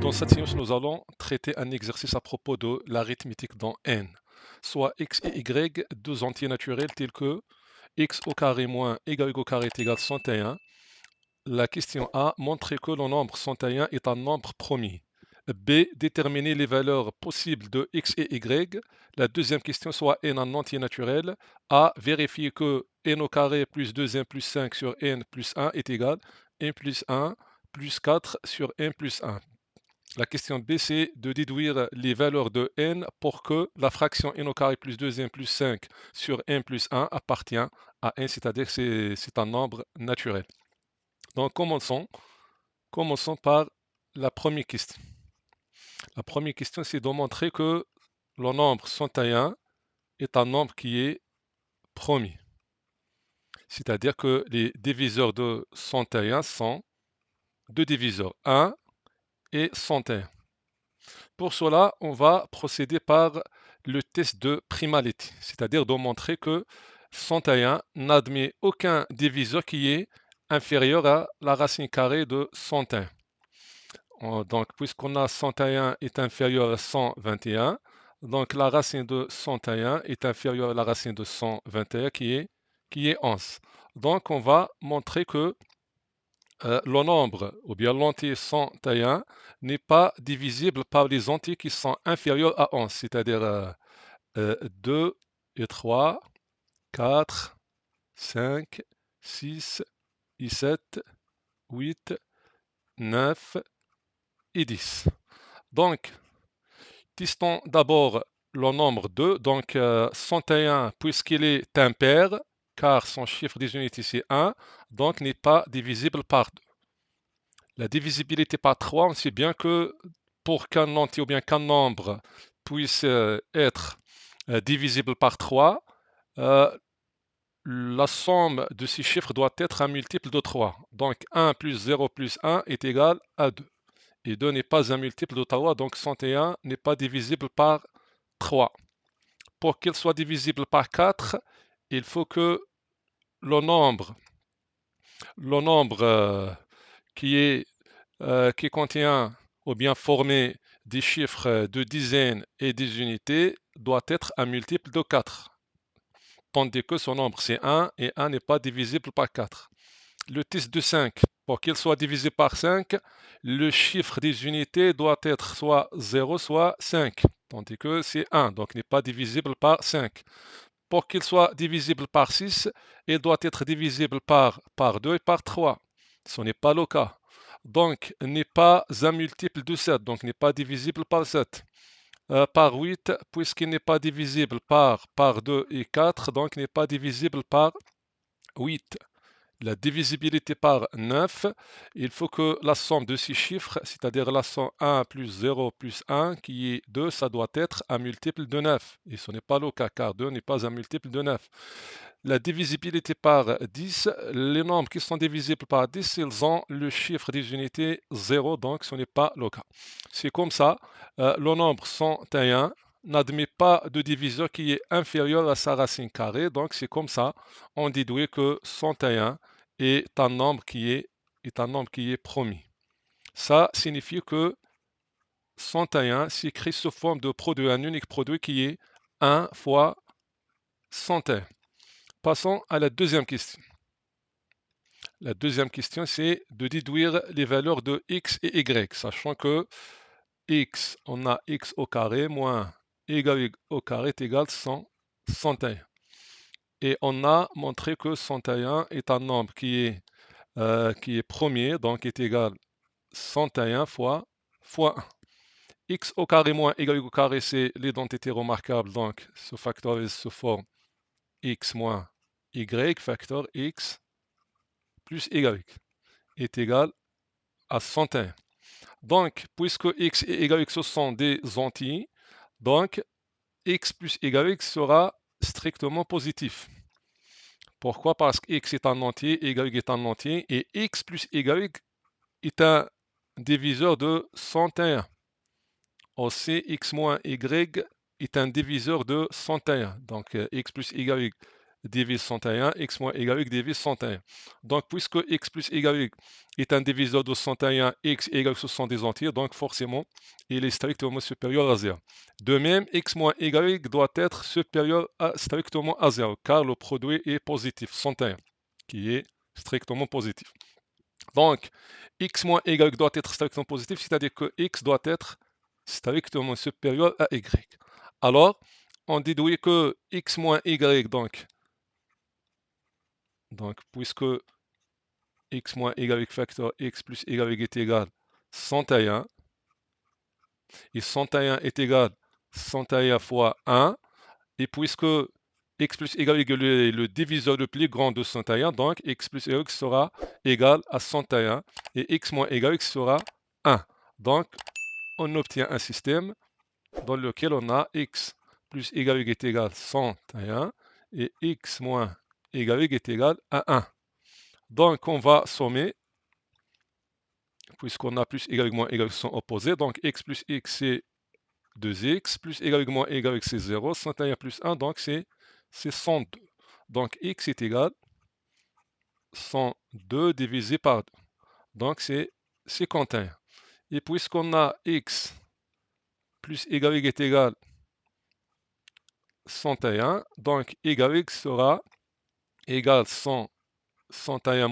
Dans cette séance, nous allons traiter un exercice à propos de l'arithmétique dans n, soit x et y, deux entiers naturels tels que x au carré moins y au carré est égal à 101. La question A, montrer que le nombre 101 est un nombre premier. B, déterminer les valeurs possibles de x et y. La deuxième question, soit n un entier naturel. A, vérifier que n au carré plus 2n plus 5 sur n plus 1 est égal à n plus 1 plus 4 sur n plus 1. La question B, c'est de déduire les valeurs de n pour que la fraction n au carré plus 2n plus 5 sur n plus 1 appartient à n, c'est-à-dire que c'est un nombre naturel. Donc commençons par la première question. La première question, c'est de montrer que le nombre 101 est un nombre qui est premier. C'est-à-dire que les diviseurs de 101 sont deux diviseurs, 1 et 101. Pour cela, on va procéder par le test de primalité, c'est-à-dire de montrer que 101 n'admet aucun diviseur qui est inférieur à la racine carrée de 101. Donc, puisqu'on a 101 est inférieur à 121, donc la racine de 101 est inférieure à la racine de 121 qui est 11. Donc, on va montrer que le nombre, ou bien l'entier 101, n'est pas divisible par les entiers qui sont inférieurs à 11, c'est-à-dire 2 et 3, 4, 5, 6 et 7, 8, 9 et 10. Donc, testons d'abord le nombre 2, donc 101, puisqu'il est impair, car son chiffre des unités c'est 1, donc n'est pas divisible par 2. La divisibilité par 3, on sait bien que pour qu'un entier ou bien qu'un nombre puisse être divisible par 3, la somme de ces chiffres doit être un multiple de 3. Donc 1 plus 0 plus 1 est égal à 2. Et 2 n'est pas un multiple de 3, donc 101 n'est pas divisible par 3. Pour qu'il soit divisible par 4, il faut que le nombre qui contient ou bien formé des chiffres de dizaines et des unités doit être un multiple de 4, tandis que son nombre c'est 1 et 1 n'est pas divisible par 4. Le test de 5, pour qu'il soit divisé par 5, le chiffre des unités doit être soit 0 soit 5, tandis que c'est 1, donc n'est pas divisible par 5. Pour qu'il soit divisible par 6, il doit être divisible par 2 et par 3. Ce n'est pas le cas. Donc, n'est pas un multiple de 7, donc n'est pas divisible par 7. Par 8, puisqu'il n'est pas divisible par 2 et 4, donc n'est pas divisible par 8. La divisibilité par 9, il faut que la somme de ces chiffres, c'est-à-dire la somme 1 plus 0 plus 1, qui est 2, ça doit être un multiple de 9. Et ce n'est pas le cas, car 2 n'est pas un multiple de 9. La divisibilité par 10, les nombres qui sont divisibles par 10, ils ont le chiffre des unités 0, donc ce n'est pas le cas. C'est comme ça, le nombre 101 n'admet pas de diviseur qui est inférieur à sa racine carrée, donc c'est comme ça, on déduit que 101 est un nombre qui est premier. Ça signifie que 101 s'écrit sous forme de produit, un unique produit qui est 1 fois 101. Passons à la deuxième question. La deuxième question, c'est de déduire les valeurs de x et y, sachant que x, on a x au carré moins y au carré est égal à 101. Et on a montré que 101 est un nombre qui est premier, donc est égal à 101 fois 1. X au carré moins y au carré, c'est l'identité remarquable, donc se factorise sous forme x moins y, facteur x plus y est égal à 101. Donc, puisque x et y ce sont des entiers, donc x plus y sera strictement positif. Pourquoi? Parce que x est un entier, y est un entier, et x plus y est un diviseur de 101. Aussi, x moins y est un diviseur de 101. Donc, x plus y divise 101, x moins y divise 101. Donc, puisque x plus y est un diviseur de 101, x et y ce sont des entiers, donc forcément, il est strictement supérieur à 0. De même, x moins y doit être supérieur strictement à 0, car le produit est positif, 101, qui est strictement positif. Donc, x moins y doit être strictement positif, c'est-à-dire que x doit être strictement supérieur à y. Alors, on déduit que x moins y, donc puisque x moins y facteur x plus y est égal à 101, et 101 est égal à 101 fois 1, et puisque x plus y est le diviseur le plus grand de 101, donc x plus y sera égal à 101, et x moins y sera 1. Donc, on obtient un système dans lequel on a x plus y est égal à 101 et x moins y est égal à 1. Donc, on va sommer, puisqu'on a plus y moins y sont opposés. Donc, x plus x, c'est 2x, plus y moins y, c'est 0. 101 plus 1, donc c'est 102. Donc, x est égal à 102 divisé par 2. Donc, c'est 51. Et puisqu'on a x plus y est égal à 101, donc y sera égal à 101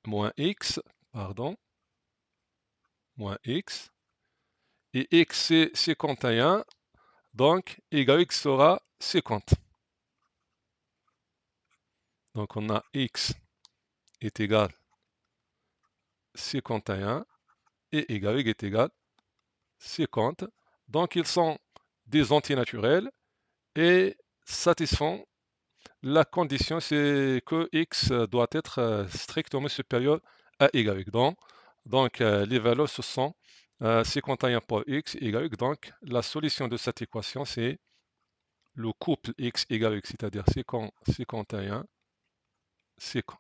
moins x, pardon, moins x, et x c'est 51, donc y sera 50. Donc on a x est égal à 51 et y est égal à 50. Donc ils sont des antinaturels et satisfont la condition, c'est que x doit être strictement supérieur à y. Donc les valeurs ce sont 51 pour x et y. Donc la solution de cette équation, c'est le couple x et y, c'est-à-dire 51, 50.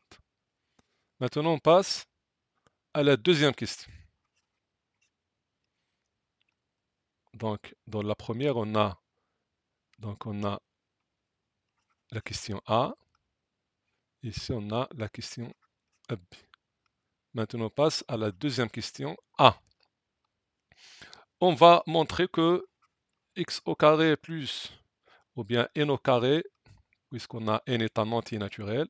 Maintenant, on passe à la deuxième question. Donc, dans la première, on a la question A. Ici, on a la question B. Maintenant, on passe à la deuxième question A. On va montrer que x au carré plus, ou bien n au carré, puisqu'on a n est un entier naturel.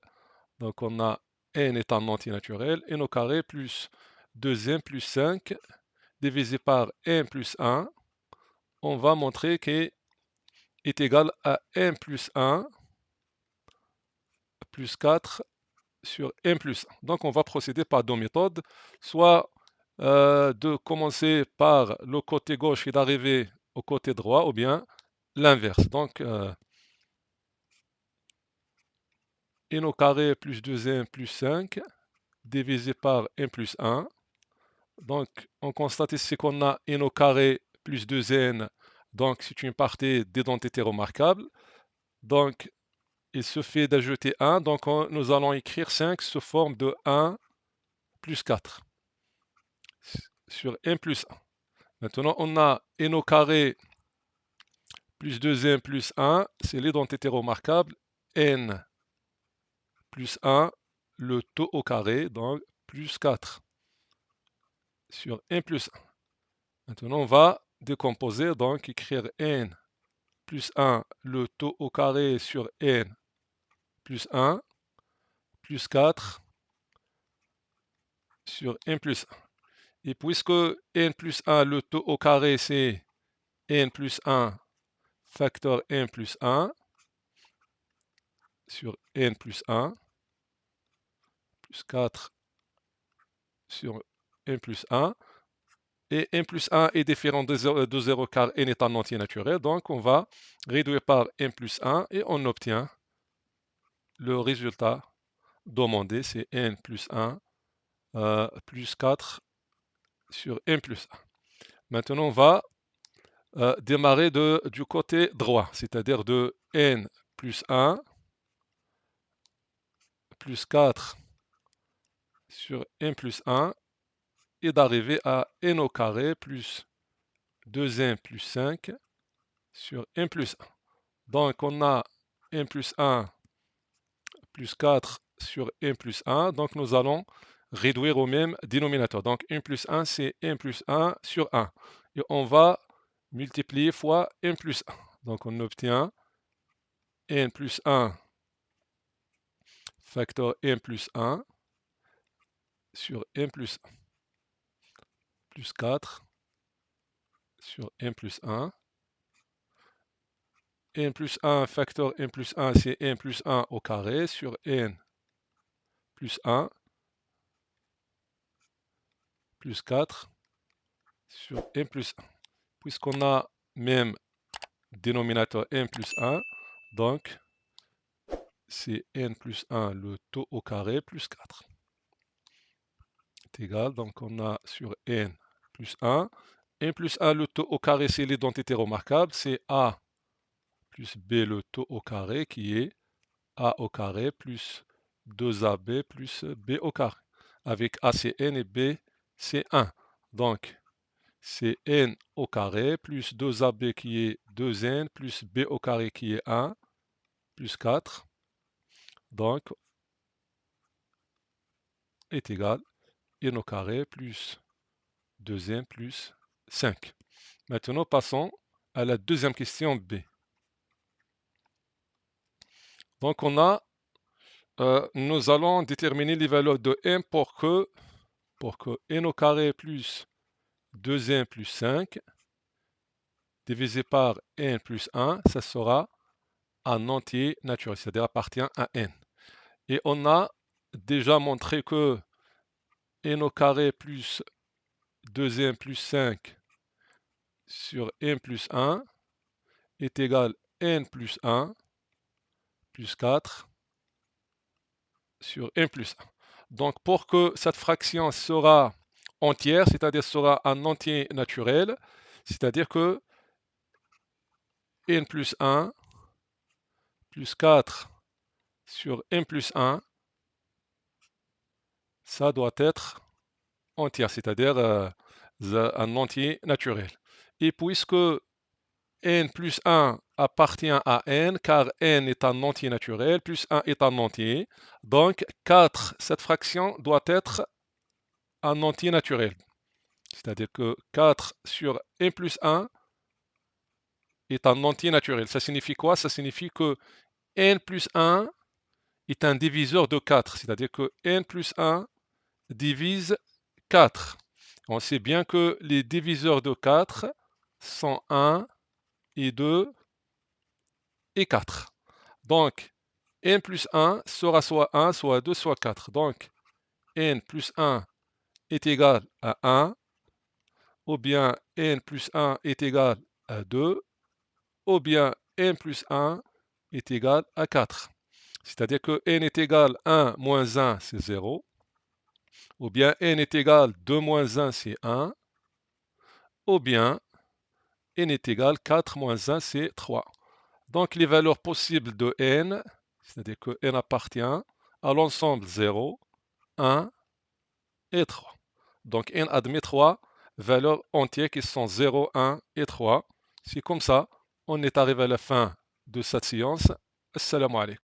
Donc, on a n est un entier naturel, n au carré plus 2n plus 5 divisé par n plus 1. On va montrer qu'il est égal à n plus 1 plus 4 sur n plus 1. Donc, on va procéder par deux méthodes, soit de commencer par le côté gauche et d'arriver au côté droit, ou bien l'inverse. Donc, n au carré plus 2n plus 5 divisé par n plus 1. Donc, on constate ici qu'on a n au carré plus 2n, donc c'est une partie d'identité remarquable. Donc, il suffit d'ajouter 1, donc nous allons écrire 5 sous forme de 1 plus 4 sur n plus 1. Maintenant, on a n au carré plus 2n plus 1, c'est l'identité remarquable, n plus 1, le taux au carré, donc plus 4 sur n plus 1. Maintenant, on va décomposer, donc écrire n plus 1, le taux au carré sur n plus 1, plus 4 sur n plus 1. Et puisque n plus 1, le taux au carré, c'est n plus 1 facteur n plus 1 sur n plus 1, plus 4 sur n plus 1, et n plus 1 est différent de 0 car n est un entier naturel, donc on va réduire par n plus 1 et on obtient le résultat demandé, c'est n plus 1 plus 4 sur n plus 1. Maintenant, on va démarrer du côté droit, c'est-à-dire de n plus 1 plus 4 sur n plus 1 et d'arriver à n au carré plus 2n plus 5 sur n plus 1. Donc on a n plus 1 plus 4 sur n plus 1. Donc nous allons réduire au même dénominateur. Donc n plus 1, c'est n plus 1 sur 1. Et on va multiplier fois n plus 1. Donc on obtient n plus 1 facteur n plus 1 sur n plus 1 plus 4 sur n plus 1. N plus 1 facteur n plus 1, c'est n plus 1 au carré sur n plus 1 plus 4 sur n plus 1. Puisqu'on a même dénominateur n plus 1, donc c'est n plus 1 le taux au carré plus 4. C'est égal, donc on a sur n plus 1. N plus 1 le taux au carré, c'est l'identité remarquable, c'est a plus b le taux au carré qui est a au carré plus 2ab plus b au carré. Avec a c'est n et b c'est 1. Donc c'est n au carré plus 2ab qui est 2n plus b au carré qui est 1 plus 4. Donc est égal n au carré plus 2n plus 5. Maintenant passons à la deuxième question B. Donc nous allons déterminer les valeurs de n pour que n au carré plus 2n plus 5 divisé par n plus 1, ça sera un entier naturel, c'est-à-dire appartient à n. Et on a déjà montré que n au carré plus 2n plus 5 sur n plus 1 est égal à n plus 1 plus 4 sur n plus 1. Donc pour que cette fraction sera entière, c'est-à-dire sera un entier naturel, c'est-à-dire que n plus 1 plus 4 sur n plus 1, ça doit être entière, c'est-à-dire un entier naturel. Et puisque n plus 1 appartient à n, car n est un entier naturel, plus 1 est un entier, donc 4, cette fraction doit être un entier naturel. C'est-à-dire que 4 sur n plus 1 est un entier naturel. Ça signifie quoi? Ça signifie que n plus 1 est un diviseur de 4. C'est-à-dire que n plus 1 divise 4. On sait bien que les diviseurs de 4 sont 1 et 2 et 4. Donc, n plus 1 sera soit 1, soit 2, soit 4. Donc, n plus 1 est égal à 1, ou bien n plus 1 est égal à 2, ou bien n plus 1 est égal à 4. C'est-à-dire que n est égal à 1 moins 1, c'est 0. Ou bien n est égal à 2 moins 1, c'est 1. Ou bien n est égal à 4 moins 1, c'est 3. Donc les valeurs possibles de n, c'est-à-dire que n appartient à l'ensemble 0, 1 et 3. Donc n admet 3 valeurs entières qui sont 0, 1 et 3. C'est comme ça, on est arrivé à la fin de cette séance. Assalamu alaikum.